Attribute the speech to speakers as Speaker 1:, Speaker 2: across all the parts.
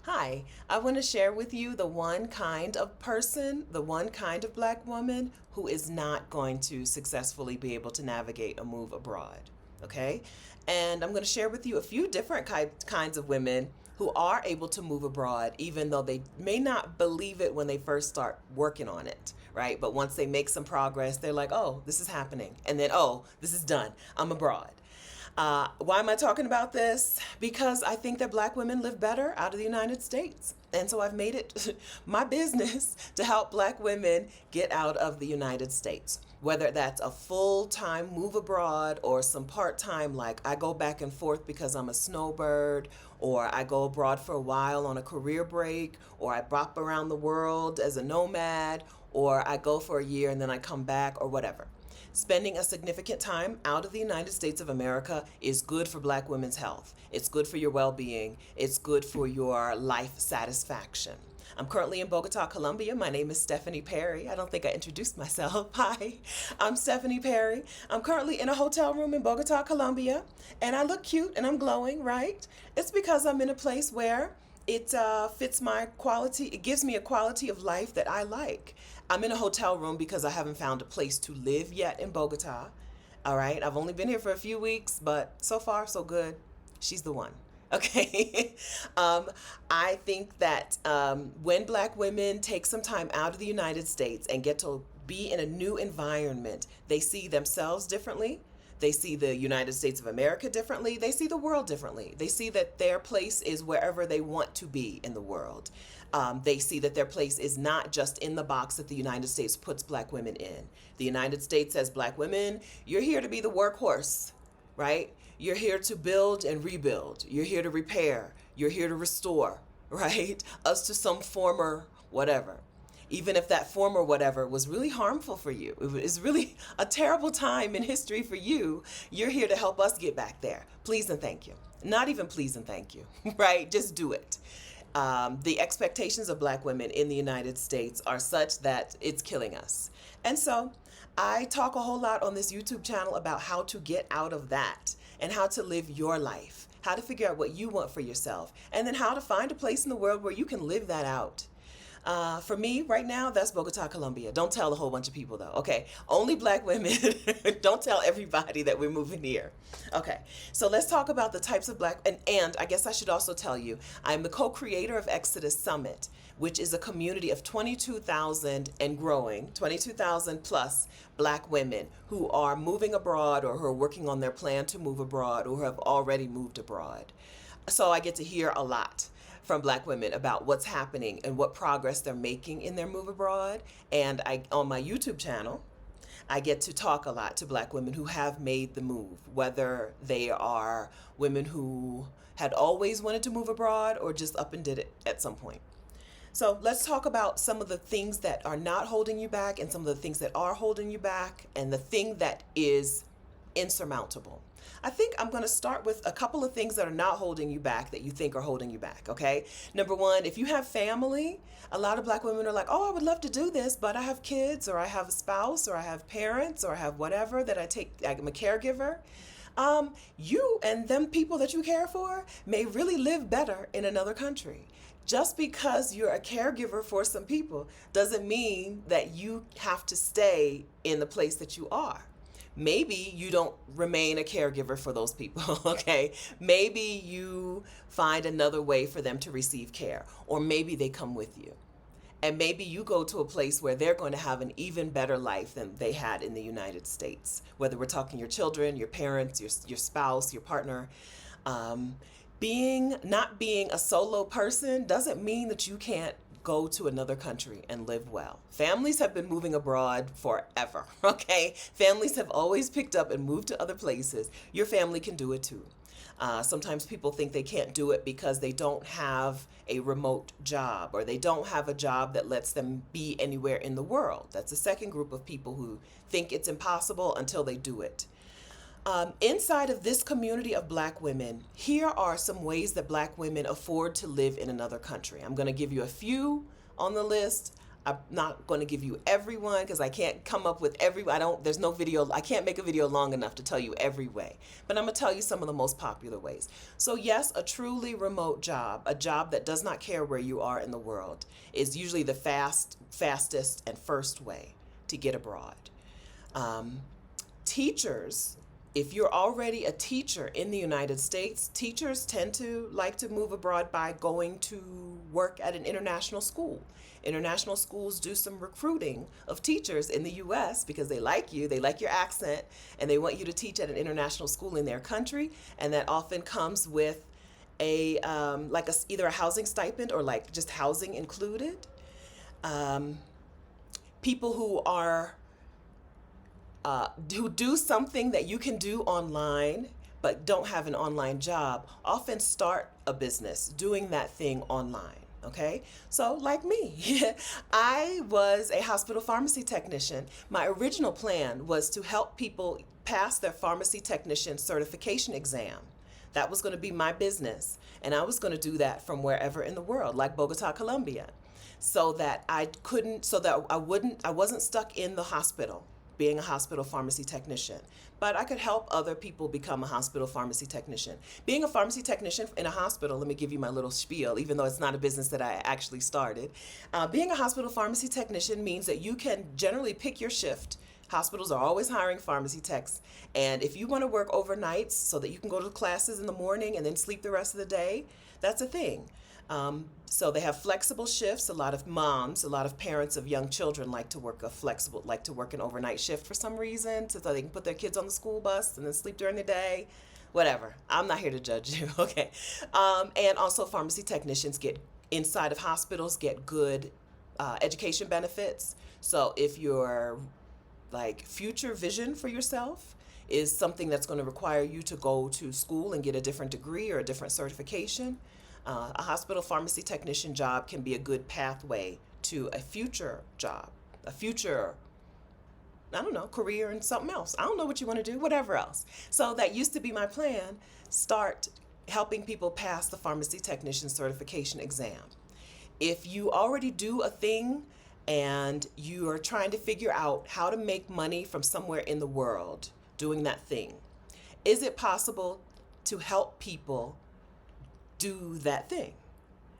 Speaker 1: Hi, I want to share with you the one kind of person, the one kind of black woman who is not going to successfully be able to navigate a move abroad. Okay? And I'm going to share with you a few different kinds of women who are able to move abroad, even though they may not believe it when they first start working on it, right? But once they make some progress, they're like, oh, this is happening. And then, oh, this is done. I'm abroad. Why am I talking about this? Because I think that black women live better out of the United States. And so I've made it my business to help black women get out of the United States. Whether that's a full time move abroad or some part time, like I go back and forth because I'm a snowbird, or I go abroad for a while on a career break, or I bop around the world as a nomad, or I go for a year and then I come back, or whatever. Spending a significant time out of the United States of America is good for black women's health. It's good for your well being. It's good for your life satisfaction. I'm currently in Bogota, Colombia. My name is Stephanie Perry. I don't think I introduced myself. Hi, I'm Stephanie Perry. I'm currently in a hotel room in Bogota, Colombia, and I look cute and I'm glowing, right? It's because I'm in a place where it fits my quality. It gives me a quality of life that I like. I'm in a hotel room because I haven't found a place to live yet in Bogota. All right. I've only been here for a few weeks, but so far, so good. She's the one. Okay. um, I think that when black women take some time out of the United States and get to be in a new environment, they see themselves differently. They see the United States of America differently. They see the world differently. They see that their place is wherever they want to be in the world. They see that their place is not just in the box that the United States puts black women in. The United States says, black women, you're here to be the workhorse, right? You're here to build and rebuild. You're here to repair. You're here to restore, right? Us to some former whatever. Even if that former whatever was really harmful for you, it was really a terrible time in history for you, you're here to help us get back there. Please and thank you. Not even please and thank you, right? Just do it. The expectations of black women in the United States are such that it's killing us. And so I talk a whole lot on this YouTube channel about how to get out of that and how to live your life, how to figure out what you want for yourself, and then how to find a place in the world where you can live that out. For me, right now, that's Bogota, Colombia. Don't tell a whole bunch of people, though. Okay, only black women. Don't tell everybody that we're moving here. Okay, so let's talk about the types of black, and I guess I should also tell you, I'm the co-creator of Exodus Summit, which is a community of 22,000 and growing, 22,000 plus black women who are moving abroad or who are working on their plan to move abroad or who have already moved abroad. So I get to hear a lot from black women about what's happening and what progress they're making in their move abroad. And on my YouTube channel, I get to talk a lot to black women who have made the move, whether they are women who had always wanted to move abroad or just up and did it at some point. So let's talk about some of the things that are not holding you back and some of the things that are holding you back and the thing that is insurmountable. I think I'm going to start with a couple of things that are not holding you back that you think are holding you back, okay? Number one, if you have family, a lot of black women are like, oh, I would love to do this, but I have kids or I have a spouse or I have parents or I have whatever that I'm a caregiver. You and them people that you care for may really live better in another country. Just because you're a caregiver for some people doesn't mean that you have to stay in the place that you are. Maybe you don't remain a caregiver for those people, okay? Maybe you find another way for them to receive care, or maybe they come with you. And maybe you go to a place where they're going to have an even better life than they had in the United States. Whether we're talking your children, your parents, your spouse, your partner. Not being a solo person doesn't mean that you can't go to another country and live well. Families have been moving abroad forever, okay? Families have always picked up and moved to other places. Your family can do it too. Sometimes people think they can't do it because they don't have a remote job or they don't have a job that lets them be anywhere in the world. That's a second group of people who think it's impossible until they do it. Inside of this community of black women, here are some ways that black women afford to live in another country. I'm going to give you a few on the list. I'm not going to give you everyone because I can't come up with every, there's no video, I can't make a video long enough to tell you every way. But I'm going to tell you some of the most popular ways. So yes, a truly remote job, a job that does not care where you are in the world, is usually the fastest and first way to get abroad. Teachers, if you're already a teacher in the United States, teachers tend to like to move abroad by going to work at an international school. International schools do some recruiting of teachers in the US because they like you, they like your accent, and they want you to teach at an international school in their country. And that often comes with a either a housing stipend or like just housing included. People who do something that you can do online but don't have an online job often start a business doing that thing online. Okay, so like me, I was a hospital pharmacy technician. My original plan was to help people pass their pharmacy technician certification exam. That was going to be my business, and I was going to do that from wherever in the world, like Bogota, Colombia, so that I wasn't stuck in the hospital being a hospital pharmacy technician, but I could help other people become a hospital pharmacy technician. Being a pharmacy technician in a hospital, let me give you my little spiel, even though it's not a business that I actually started. Being a hospital pharmacy technician means that you can generally pick your shift. Hospitals are always hiring pharmacy techs, and if you want to work overnights so that you can go to classes in the morning and then sleep the rest of the day, that's a thing. So they have flexible shifts. A lot of moms, a lot of parents of young children like to work an overnight shift for some reason, so they can put their kids on the school bus and then sleep during the day. Whatever. I'm not here to judge you. Okay. And also pharmacy technicians inside of hospitals get good education benefits. So if your future vision for yourself is something that's going to require you to go to school and get a different degree or a different certification, a hospital pharmacy technician job can be a good pathway to a future job, a future, career in something else. I don't know what you want to do, whatever else. So that used to be my plan, start helping people pass the pharmacy technician certification exam. If you already do a thing and you are trying to figure out how to make money from somewhere in the world doing that thing, is it possible to help people do that thing,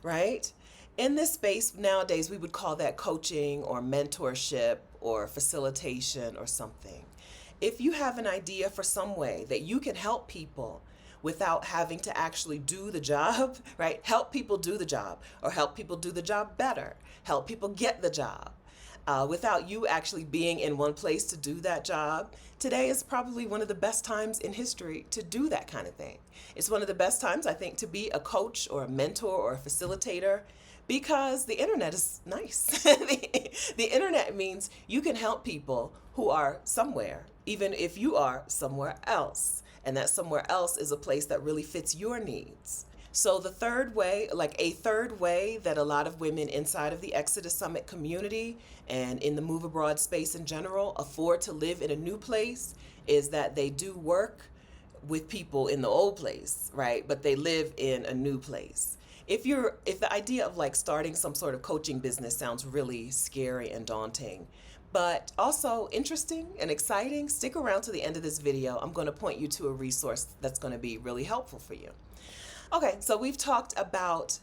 Speaker 1: right? In this space nowadays, we would call that coaching or mentorship or facilitation or something. If you have an idea for some way that you can help people without having to actually do the job, right? Help people do the job, or help people do the job better, help people get the job, without you actually being in one place to do that job. Today is probably one of the best times in history to do that kind of thing. It's one of the best times, I think, to be a coach or a mentor or a facilitator, because the internet is nice. The internet means you can help people who are somewhere, even if you are somewhere else. And that somewhere else is a place that really fits your needs. So a third way that a lot of women inside of the Exodus Summit community and in the Move Abroad space in general afford to live in a new place is that they do work with people in the old place, right? But they live in a new place. If the idea of starting some sort of coaching business sounds really scary and daunting, but also interesting and exciting, stick around to the end of this video. I'm going to point you to a resource that's going to be really helpful for you. Okay, so we've talked about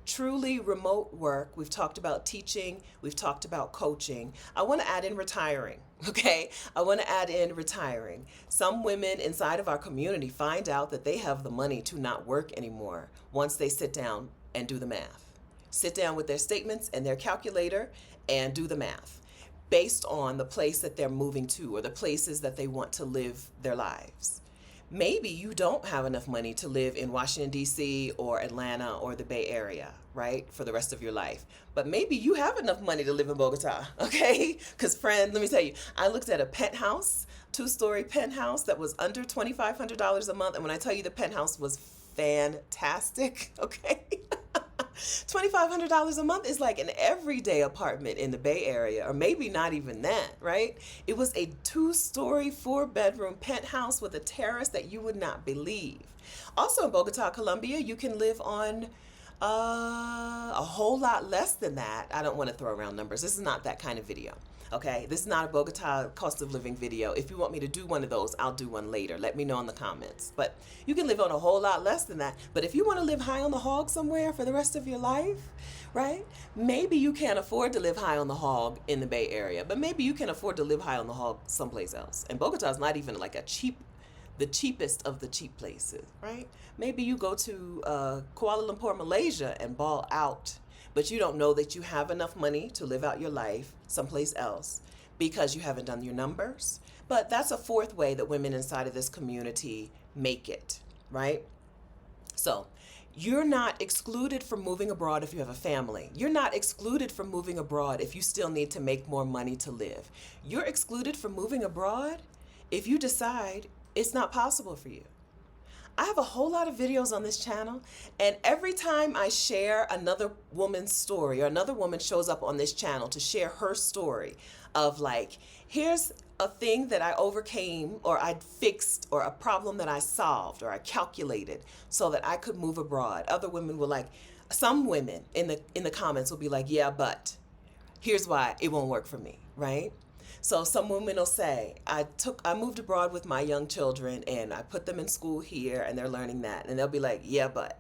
Speaker 1: truly remote work. We've talked about teaching. We've talked about coaching. I want to add in retiring, okay? I want to add in retiring. Some women inside of our community find out that they have the money to not work anymore once they sit down and do the math. Sit down with their statements and their calculator and do the math based on the place that they're moving to or the places that they want to live their lives. Maybe you don't have enough money to live in Washington, D.C. or Atlanta or the Bay Area, right, for the rest of your life. But maybe you have enough money to live in Bogota, okay? Because, friend, let me tell you, I looked at a penthouse, 2-story penthouse that was under $2,500 a month. And when I tell you the penthouse was fantastic, okay? $2,500 a month is like an everyday apartment in the Bay Area, or maybe not even that, right? It was a 2-story, 4-bedroom penthouse with a terrace that you would not believe. Also in Bogota, Colombia, you can live on A whole lot less than that. I don't want to throw around numbers. This is not that kind of video. Okay, this is not a Bogota cost of living video. If you want me to do one of those, I'll do one later. Let me know in the comments. But you can live on a whole lot less than that. But if you want to live high on the hog somewhere for the rest of your life, right? Maybe you can't afford to live high on the hog in the Bay Area, but maybe you can afford to live high on the hog someplace else. And Bogota is not even like the cheapest of the cheap places, right? Maybe you go to Kuala Lumpur, Malaysia and ball out, but you don't know that you have enough money to live out your life someplace else because you haven't done your numbers. But that's a fourth way that women inside of this community make it, right? So you're not excluded from moving abroad if you have a family. You're not excluded from moving abroad if you still need to make more money to live. You're excluded from moving abroad if you decide it's not possible for you. I have a whole lot of videos on this channel, and every time I share another woman's story or another woman shows up on this channel to share her story of like, here's a thing that I overcame or I fixed or a problem that I solved or I calculated so that I could move abroad. Other women will like, some women in the comments will be like, yeah, but here's why it won't work for me, right? So some women will say, I moved abroad with my young children and I put them in school here and they're learning that. And they'll be like, yeah, but.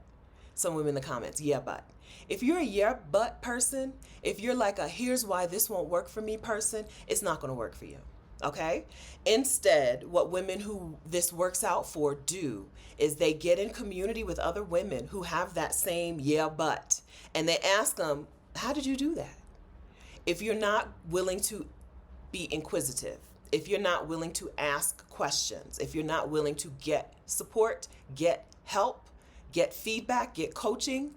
Speaker 1: Some women in the comments, yeah, but. If you're a yeah, but person, if you're like a here's why this won't work for me person, it's not going to work for you. Okay? Instead, what women who this works out for do is they get in community with other women who have that same yeah, but. And they ask them, how did you do that? If you're not willing to be inquisitive, if you're not willing to ask questions, if you're not willing to get support, get help, get feedback, get coaching,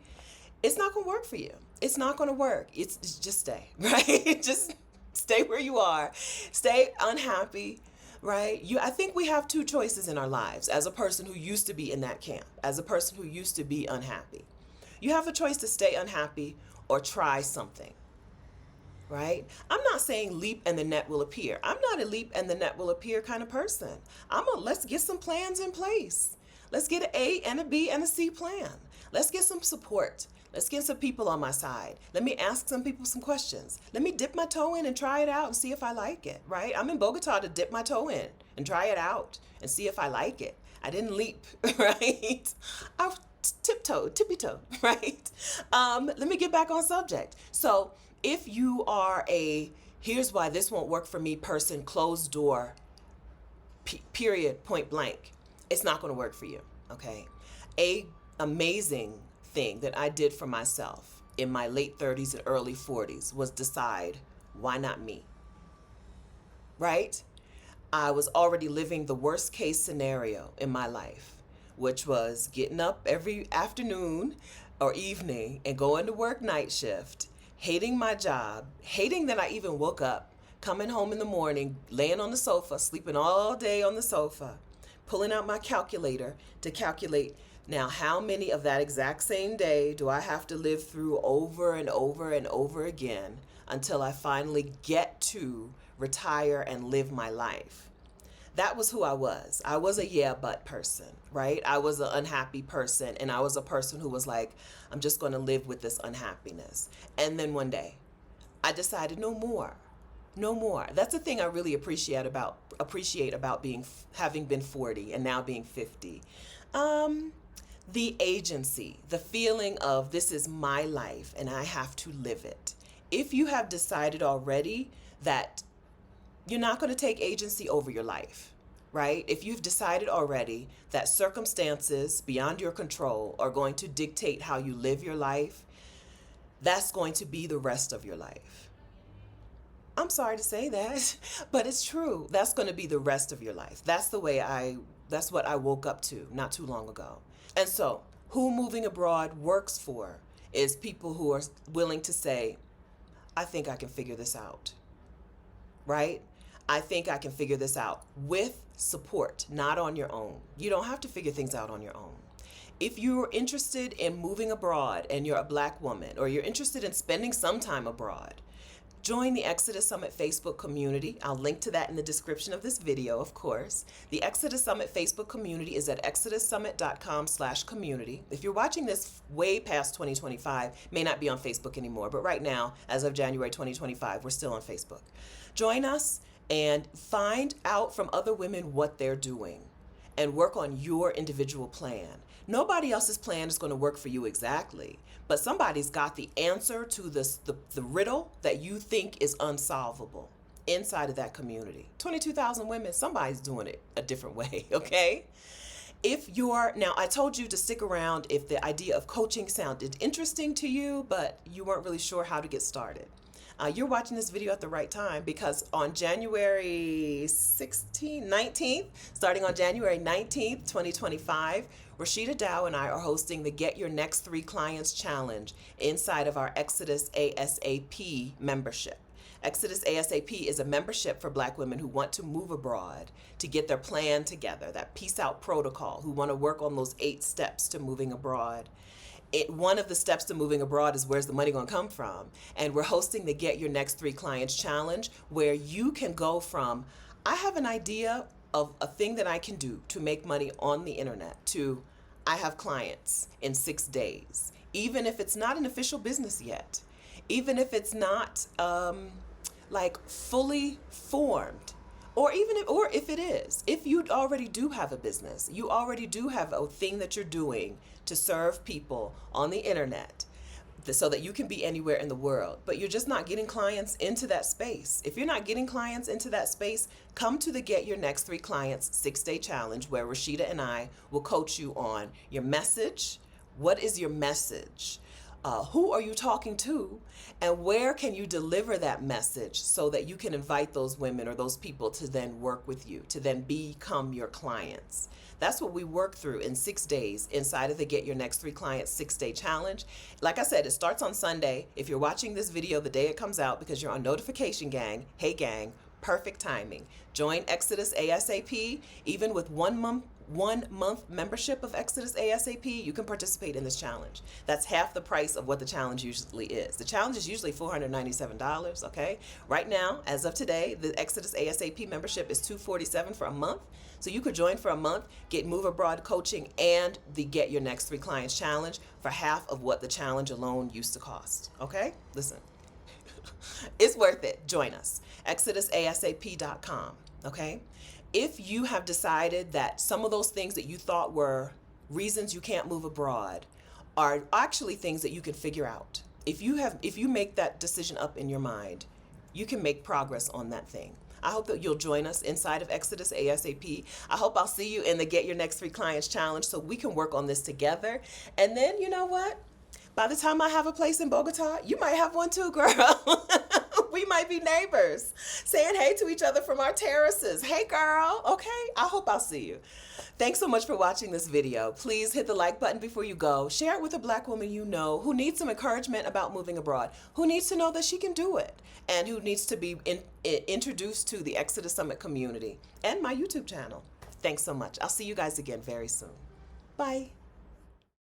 Speaker 1: it's not going to work for you. It's not going to work. It's just stay, right? Just stay where you are. Stay unhappy, right? I think we have two choices in our lives as a person who used to be in that camp, as a person who used to be unhappy. You have a choice to stay unhappy or try something. Right? I'm not saying leap and the net will appear. I'm not a leap and the net will appear kind of person. Let's get some plans in place. Let's get an A and a B and a C plan. Let's get some support. Let's get some people on my side. Let me ask some people some questions. Let me dip my toe in and try it out and see if I like it, right? I'm in Bogota to dip my toe in and try it out and see if I like it. I didn't leap, right? I tippy toe, right? Let me get back on subject. So if you are a here's why this won't work for me person, closed door, period, point blank, it's not going to work for you, okay? A amazing thing that I did for myself in my late 30s and early 40s was decide, why not me? Right? I was already living the worst case scenario in my life, which was getting up every afternoon or evening and going to work night shift, hating my job, hating that I even woke up, coming home in the morning, laying on the sofa, sleeping all day on the sofa, pulling out my calculator to calculate now how many of that exact same day do I have to live through over and over and over again until I finally get to retire and live my life. That was who I was. I was a yeah, but person, right? I was an unhappy person, and I was a person who was like, I'm just going to live with this unhappiness. And then one day, I decided no more. No more. That's the thing I really appreciate about having been 40 and now being 50. The agency, the feeling of this is my life and I have to live it. If you have decided already that you're not going to take agency over your life, right? If you've decided already that circumstances beyond your control are going to dictate how you live your life, that's going to be the rest of your life. I'm sorry to say that, but it's true. That's going to be the rest of your life. That's what I woke up to not too long ago. And so, who moving abroad works for is people who are willing to say, I think I can figure this out, right? I think I can figure this out with support, not on your own. You don't have to figure things out on your own. If you're interested in moving abroad and you're a Black woman, or you're interested in spending some time abroad, Join the Exodus Summit Facebook community. I'll link to that in the description of this video, of course. The Exodus Summit Facebook community is at exodussummit.com/community. If you're watching this way past 2025, it may not be on Facebook anymore, but right now, as of January 2025, we're still on Facebook. Join us and find out from other women what they're doing and work on your individual plan. Nobody else's plan is going to work for you exactly, but somebody's got the answer to the riddle that you think is unsolvable inside of that community. 22,000 women, somebody's doing it a different way, okay? Now I told you to stick around if the idea of coaching sounded interesting to you, but you weren't really sure how to get started. You're watching this video at the right time, because on January 19th, starting on January 19th, 2025, Rashida Dow and I are hosting the Get Your Next 3 Clients Challenge inside of our Exodus ASAP membership. Exodus ASAP is a membership for Black women who want to move abroad, to get their plan together, that peace out protocol, who want to work on those 8 steps to moving abroad. One of the steps to moving abroad is, where's the money going to come from? And we're hosting the Get Your Next 3 Clients Challenge, where you can go from, I have an idea of a thing that I can do to make money on the internet, to I have clients in 6 days, even if it's not an official business yet, even if it's not like fully formed. Or if it is, if you already do have a business, you already do have a thing that you're doing to serve people on the internet so that you can be anywhere in the world, but you're just not getting clients into that space. If you're not getting clients into that space, come to the Get Your Next 3 Clients 6-day challenge, where Rashida and I will coach you on your message. What is your message? Who are you talking to, and where can you deliver that message so that you can invite those women or those people to then work with you, to then become your clients. That's what we work through in 6 days inside of the Get Your Next 3 Clients 6-day challenge. Like I said, it starts on Sunday. If you're watching this video the day it comes out because you're on notification gang, hey gang, perfect timing. Join Exodus ASAP. Even with 1 month membership of Exodus ASAP, you can participate in this challenge. That's half the price of what the challenge usually is. The challenge is usually $497, okay? Right now, as of today, the Exodus ASAP membership is $247 for a month. So you could join for a month, get Move Abroad coaching and the Get Your Next 3 Clients challenge for half of what the challenge alone used to cost, okay? Listen, it's worth it. Join us. ExodusASAP.com, okay? If you have decided that some of those things that you thought were reasons you can't move abroad are actually things that you can figure out. If you make that decision up in your mind, you can make progress on that thing. I hope that you'll join us inside of Exodus ASAP. I hope I'll see you in the Get Your Next 3 Clients Challenge so we can work on this together. And then, you know what? By the time I have a place in Bogota, you might have one too, girl. We might be neighbors, saying hey to each other from our terraces. Hey, girl. Okay, I hope I'll see you. Thanks so much for watching this video. Please hit the like button before you go. Share it with a Black woman you know who needs some encouragement about moving abroad, who needs to know that she can do it, and who needs to be introduced to the Exodus Summit community and my YouTube channel. Thanks so much. I'll see you guys again very soon. Bye.